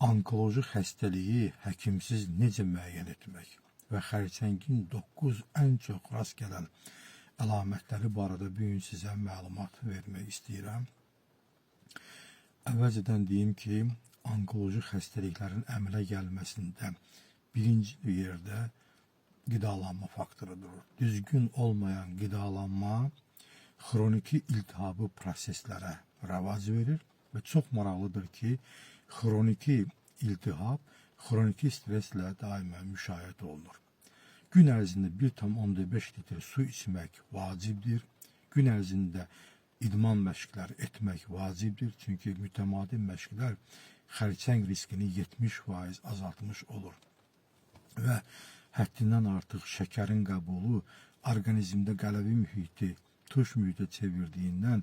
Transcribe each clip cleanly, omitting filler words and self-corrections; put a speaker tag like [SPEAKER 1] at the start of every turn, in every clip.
[SPEAKER 1] Onkoloji xəstəliyi həkimsiz necə müəyyən etmək və xərçəngin 9 ən çox rast gələn əlamətləri barədə bu gün sizə məlumat vermək istəyirəm. Əvvəlcədən deyim ki, onkoloji xəstəliklərin əmələ gəlməsində birinci yerdə qidalanma faktorudur. Düzgün olmayan qidalanma xroniki iltihabı proseslərə rəvac verir və çox maraqlıdır ki, xroniki iltihab xroniki streslə daima müşahidə olunur. Gün ərzində 1,5 litr su içmək vacibdir. Gün ərzində idman məşqləri etmək vacibdir. Çünki mütəmadi məşqlər xərçəng riskini 70% azaltmış olur. Və həddindən artıq şəkərin qəbulu orqanizmdə qələvi mühiti tuş mühitə çevirdiyindən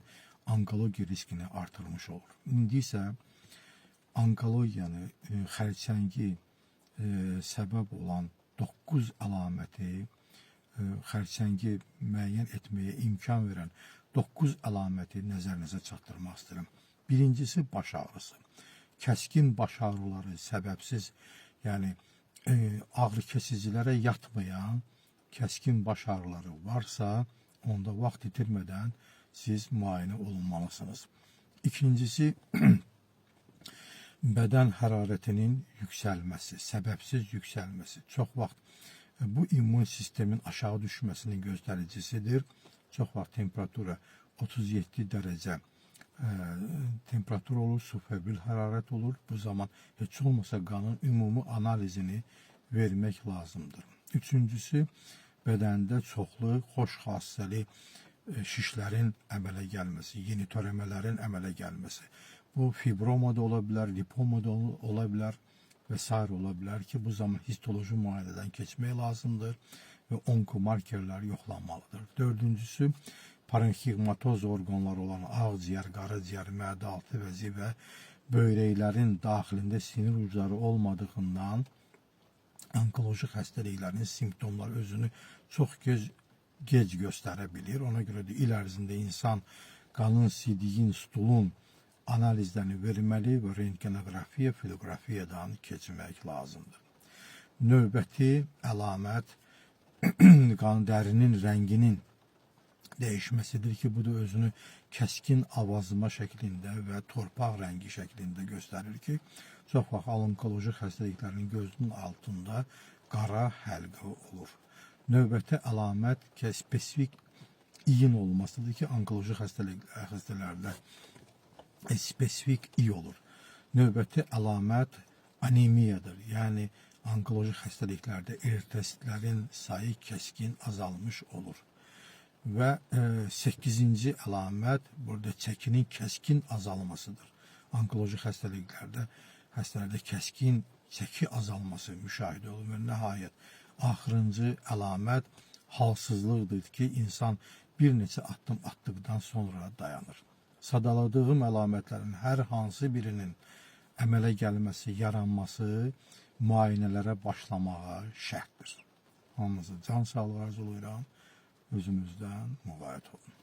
[SPEAKER 1] onkologiya riskini artırmış olur. İndi isə onkologiyanı, xərçəngi səbəb olan 9 əlaməti, xərçəngi müəyyən etməyə imkan verən 9 əlaməti nəzərinizə çatdırmaq istəyirəm. Birincisi baş ağrısı. Kəskin baş ağrıları səbəbsiz, yəni ağrı kesicilərə yatmayan kəskin baş ağrıları varsa, onda vaxt itirmədən siz müayinə olunmalısınız. İkincisi, bədən hərarətinin yüksəlməsi, səbəbsiz yüksəlməsi. Çox vaxt bu immun sistemin aşağı düşməsinin göstəricisidir. Çox vaxt temperatura 37 dərəcə temperatur olur, subfebril hərarət olur. Bu zaman heç olmasa qanın ümumi analizini vermək lazımdır. Üçüncüsü, bədəndə çoxlu xoş xassəli şişlərin əmələ gəlməsi, yeni törəmələrin əmələ gəlməsi. Bu fibroma da ola bilər, lipoma da ola bilər və s. ola bilər ki, bu zaman histoloji müayinədən keçmək lazımdır və onkomarkerlər yoxlanmalıdır. Dördüncüsü, parenximatoz orqanları olan ağciyər, qaraciyər, mədə altı vəzi və böyrəklərin daxilində sinir ucları olmadığından onkoloji xəstəliklərin simptomları özünü çox gec göstərə bilir. Ona görə də il ərzində insan qanın, sidiyin, stulun analizlərini verməli və rentgenografiya, filografiyadan keçmək lazımdır. Növbəti əlamət dərinin rənginin dəyişməsidir ki, bu da özünü kəskin avazıma şəklində və torpaq rəngi şəklində göstərir ki, çox vaxt onkoloji xəstəliklərin gözünün altında qara həlqə olur. Növbəti əlamət spesifik iyin olmasıdır ki, onkoloji xəstələrdə spesifik iyi olur. Növbəti əlamət anemiyadır. Yəni, onkoloji xəstəliklərdə eritrositlərin sayı kəskin azalmış olur. Və 8-ci əlamət burada çəkinin kəskin azalmasıdır. Onkoloji xəstələrdə kəskin çəki azalması müşahidə olur. Və nəhayət, axırıncı əlamət halsızlıqdır ki, insan bir neçə addım atdıqdan sonra dayanır. Sadaladığım əlamətlərin hər hansı birinin əmələ gəlməsi, yaranması müayinələrə başlamağa şərtdir. Hamınıza can sağlığı arzulayıram. Özünüzdən müğayət olun.